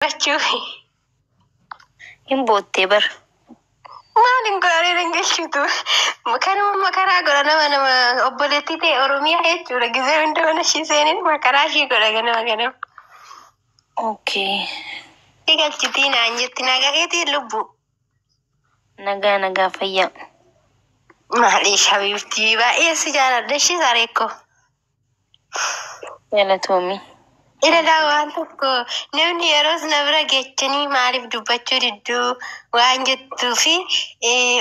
Achuhi. Hin boottee bar. Maalin gaarii dangalchitu. Kanuma makaraa godha nama obboleettii ta'e Oromiyaa jechuudha. Gizee hunda mana ishii seeniin makaraa ishii godha ganama. Okay. Galchitii naan jetti nagaa keetiin lubbu. Nagaa fayyaa. Maaliif habiibtii baay'ee si jaaladha ishii sareekko. Galatoomii. Ilaala waan tokko namni yeroos na bira geechanii maaliif dubbachuu didduu waan jettuu fi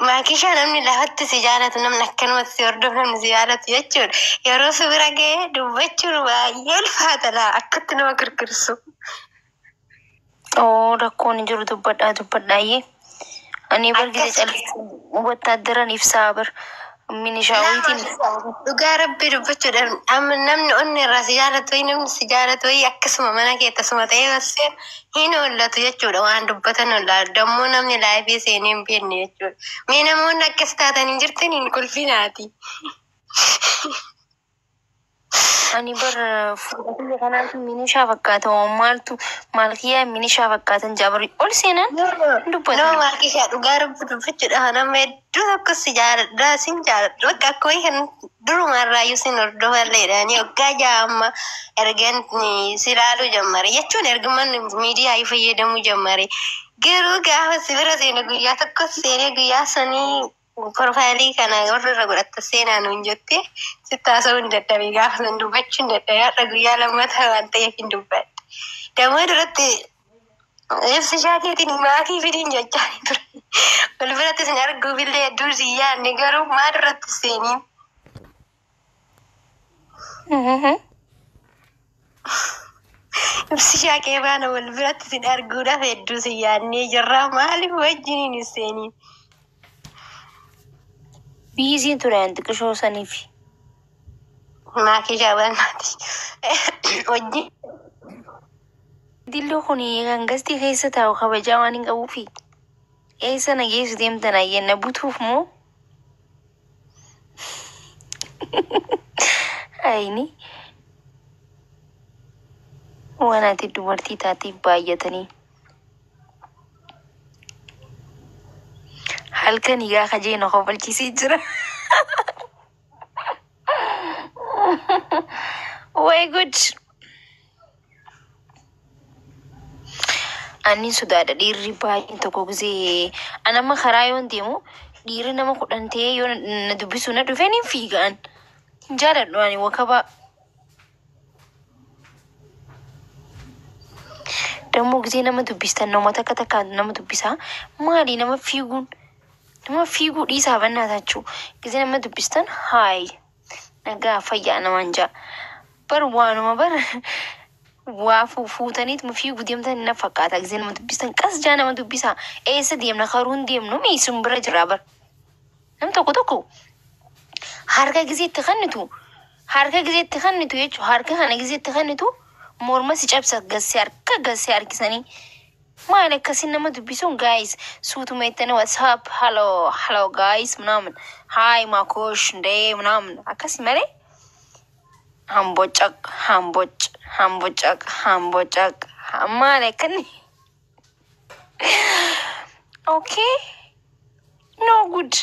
maakishaa namni lafatti si jaalatu namni akkanumatti si hordofu namni si jaalatu jechuudha. Yeroo si bira ga'ee dubbachuun baay'ee ulfaatadha akkatti nama girgirsu. Rakkoon hin jiru dubbadhaayyee. Ani bargise callisu wattaaddaran ibsaa bar. Minishaawwiitiin dhugaa rabbii dubbachuudhaan namni onni irraa si jaalatu namni si jaalatu akkasuma mana kee tasuma ta'ee basseen hin ollatu jechuudha waan dubbatan ollaa dammoo namni laayifii seenee hin beekne jechuudha. Mee namoonni akkas taatan hin jirtan hin kolfinaati. ani bar fuudhanii kanaatu minishaa fakkaata maaltu maalkiyyaa minishaa fakkaatan jaabari ol seenan dubbatan. Nama maalkishaa dhugaa rabbii dubbachuudha nama hedduu tokko si jaaladha sin jaaladha bakka akka kan durumarraayyuu sin hordofalleedhaani waggaa ja'a ergan si ilaaluu jammare jechuun erguman miidiyaa fayyadamuu jammare garuu gaafa si bira seene guyyaa tokko seenee guyyaa sanii Profailii kana warra godhatta seenaa nuun jette sittaasoo hin dadhabee gaafa san dubbachuu hin dadhabee har'a guyyaa lammataa waan ta'eef hin dubbadhe. Dammoo duratti ibsi shaakeetiin maatii fidiin jechaa ture. Wal biratti sin arguufillee hedduu si yaadne garuu maal irratti seeniin? Ibsi shaakee baana wal biratti sin arguudhaaf hedduu si yaadnee jirraa maaliif wajjiniin hin seeniin? Biisiin ture xiqqishoo saniif. Maakishaa bannaati. Wajjin. Dilloo kun kan gastii keessa taa'u kabajaa waan hin qabuufi. Eessa nageessu deemtan ayyanna butuuf moo? Ayini. Waan ati dubartii taatiif baay'atanii. Halkan higaa kajeena kofalchiisee jira. Way good. Ani sodaadha dhiirri baay'een tokko gisee anama karaa yoon deemu dhiirri nama kudhan ta'ee yoo na dubbisu na dhufeen hin fiigaan. Hin jaaladhu ani wakabaa. Dammoo gisee nama dubbistan namoota takka nama dubbisaa maali nama fiiguun? Nama fiiguu dhiisaa bannaa taachuu gisee nama dubbistan haayi nagaa fayyaa namaan jaa bar waanuma bar waa fuutaniituma fiiguu deemtan na fakkaata gisee nama dubbistan qas jaa nama dubbisaa eessa deemna karuun deemnu miisun bira jiraa bar nam tokko harka giseetti kannitu jechuu harka kana giseetti kannitu morma si cabsa gassee harkisanii. Maal akkasin nama dubbisuun guys suutuma ittanii whatsapp hello guys ምናምን hi ማኮሽ እንዴ ምናምን akkasi malee hambocaq maal akkani okay no good.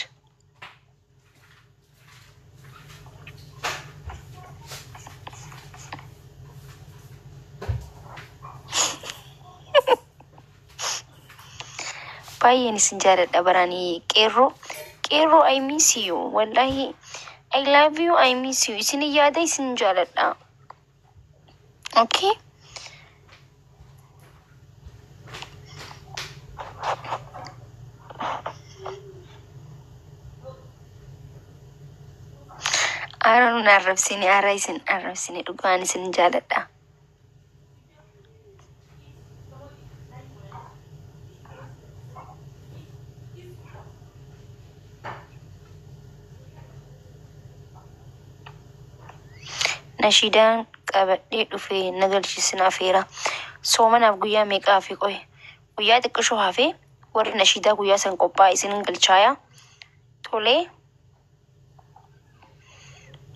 Baay'een isin jaaladha baranii qeerroo I miss you wallahi I love you I miss you isin yaada isin jaaladha. Okay. Aaron arrabsini dhugaan isin jaaladha. Nashiidaan qabadhee dhufee nagalchiisin afeera. Soomanaaf guyyaa meeqaa fi qoye? Guyyaa xiqqishoo hafee warri nashiidaa guyyaa san qophaa'e isin galchaaya. Tolee.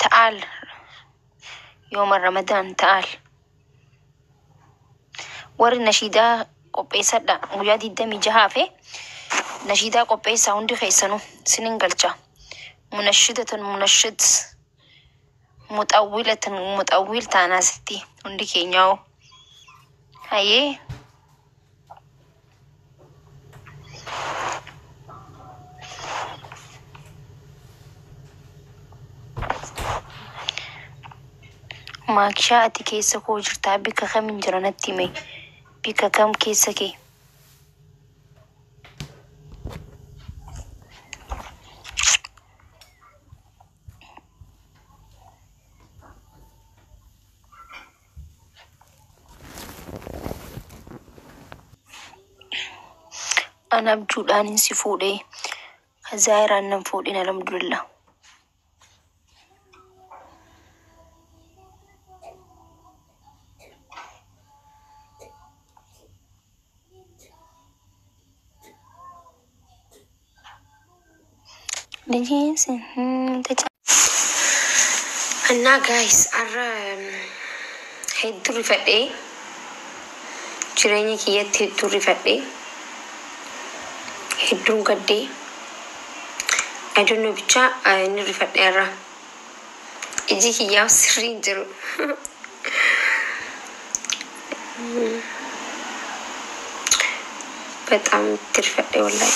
Ta'al. Yooma Ramadaan ta'al. Warri nashiidaa qopheessadha guyyaa 26 fe nashiidaa qopheessaa hundi keessanuu sinin galcha munashidatan munashid mutawwilatan mutawwil taanaasitti hundi keenyaa'u hayee maakshaa ati keessa koo jirtaa bika kamiin jiranatti hime bika kam keessa kee an abjuudhaan si fuudhee kazaayiraan nan fuudhin alhamdulillah እና ጋይስ አረ ሄዱ ሪፈዴ ጅሬኝ ኪየት ሄዱ ሪፈዴ ሄዱን ገዴ አይዶኖ ብቻ እን ሪፈዴ አራ እጂ ኪያው ስሪን ጅሩ በጣም ትርፈዴ ወላሂ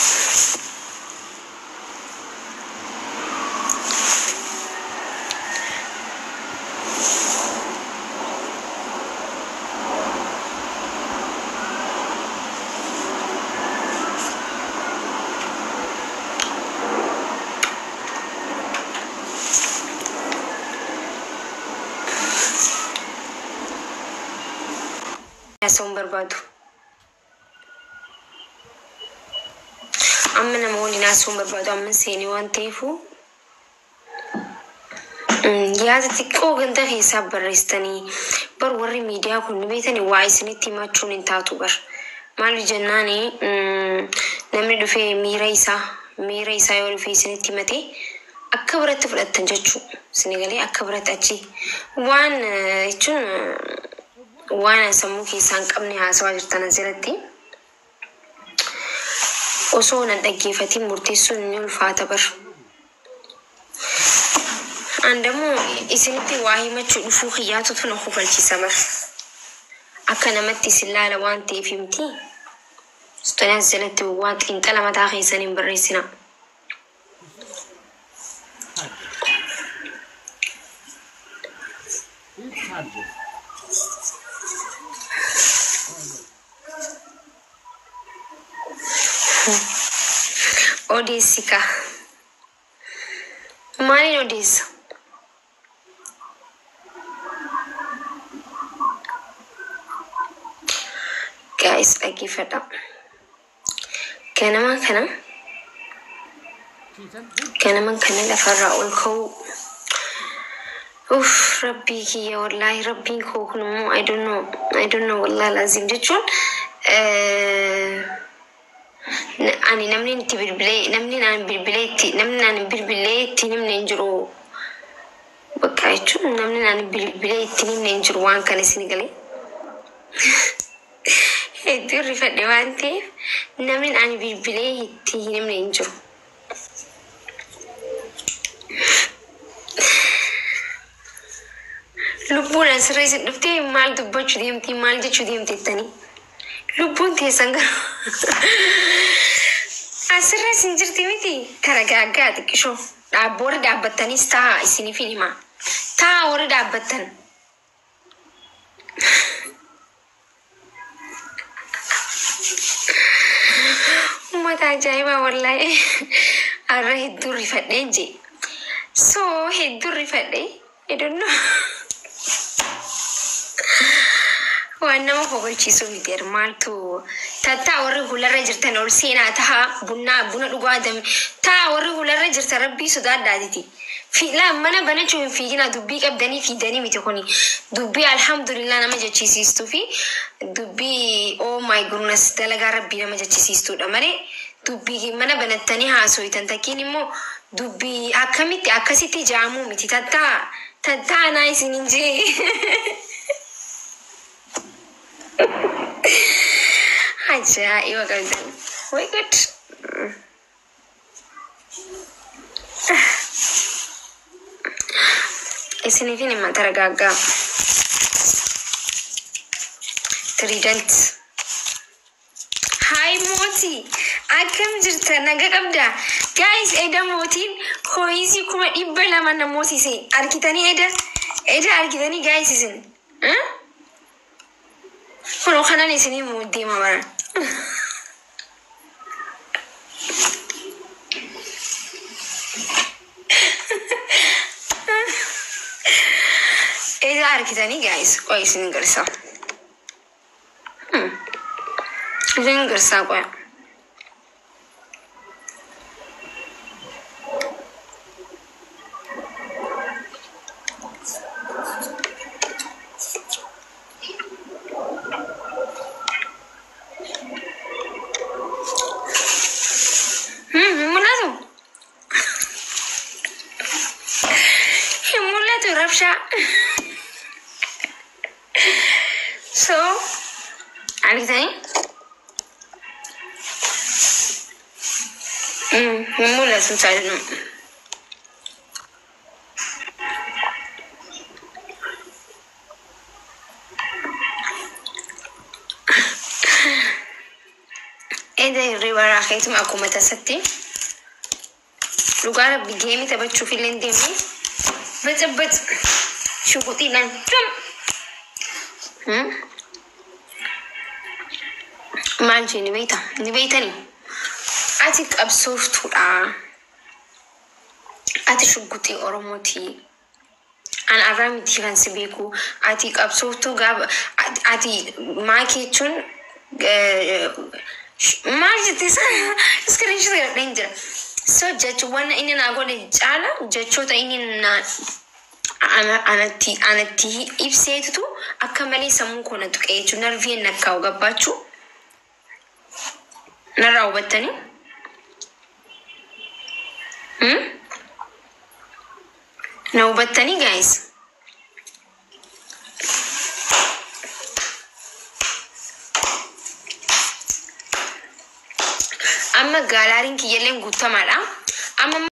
ያሰውን በርባዱ አመነ መሆን ያሰውን በርባዱ አመን ሴኒ ዋንቴፉ ያዝ ትቆ ገንደ ሂሳብ በረስተኒ በር ወሪ ሚዲያ ኩን ቤተኒ ዋይስኒቲ ማቹን እንታቱ በር ማል ጀናኒ ነምን ዱፌ ሚራይሳ yoru fi isinitti mate akkabarat fudhatan jechu sinigalee akkabarat achi waan jechuun waan sammuu keessan qabne haasawaa jirtan asirratti osoo nan dhaggeeffatiin murteessuun ni ulfaata bar andamoo isinitti waa himachuu dhufuu kiyyaatutu na kufalchiisa bar akka namatti sillaala waan ta'eef himti stone asirratti waan xiinxala mataa keessaniin barreessina Odessika. Mani Odessa. Guys, lagi fed up. Kanaman kana lafarra ulkau. Uff, Rabbi kiya wallahi Rabbi ko kunu I don't know wallahi lazim jechun. Ani namni inti bilbilay namni nan bilbileetti namni injiru bakka jechuun namni nan bilbileetti namni injiru waan kana isinigalee hedduu rifadhe waan ta'eef namni nan bilbileetti namni injiru lubbuun asirra isin dhuftee maal dubbachuu deemtii maal jechuu deemteettanii lubbuun teessan gara asirra isin jirti miti karagaagaa xiqqishoo dhaabboora dhaabbattanis ta'a isiniifin himaa ta'a warra dhaabbattan ummata ajaa'ibaa wallahi arra hedduu rifadhee jee soo hedduu rifadhee I don't know waan nama fogalchiisu miti maaltu tataa warri hularra jirtan ol seenaa taha buna dhugaa dami taa warri hularra jirtan rabbii sodaadhaatiti fiila mana banachuu hin fiigina dubbii qabdanii fiidanii miti kuni dubbii alhamdulillah nama jechisiistuu fi dubbii oh my goodness dalagaa rabbii nama jechisiistuudha malee dubbii mana banattanii haasoitan takkiin immoo dubbii akkamitti akkasitti jaamuu miti tataa naa isin hinjee Ajaa'iba qabdan. Way good. Isiniifin himma taragaaggaa. Trident. Hi Moti. Akkam jirta naga qabda. Guys, eda Motiin ho'iisi kuma dhibba lama namootise. Arkitanii eda arkitanii guys isin. Kuno kanan isinii muudii mamara. Eda arkitanii guys, qoy isin garsa. Isin garsa qoy. Rapsha. So, anything? Mula susah no. Ede ribara khaytum aku mata satti. Lugar bigemi tabachu filen demi. But syukuti lan manji ni beita ni atik absurd ati syukuti oromoti an aramiti kan sibeku atik absurd gab ati makechun manji tisa screenshot danger. So judge one in an agony jala, judge what in anati if say to a cameli some corner to age nervi and a cowga bachu Nara Watani. No, but Tani guys. I'm a galaring yelling gutamara. I'm a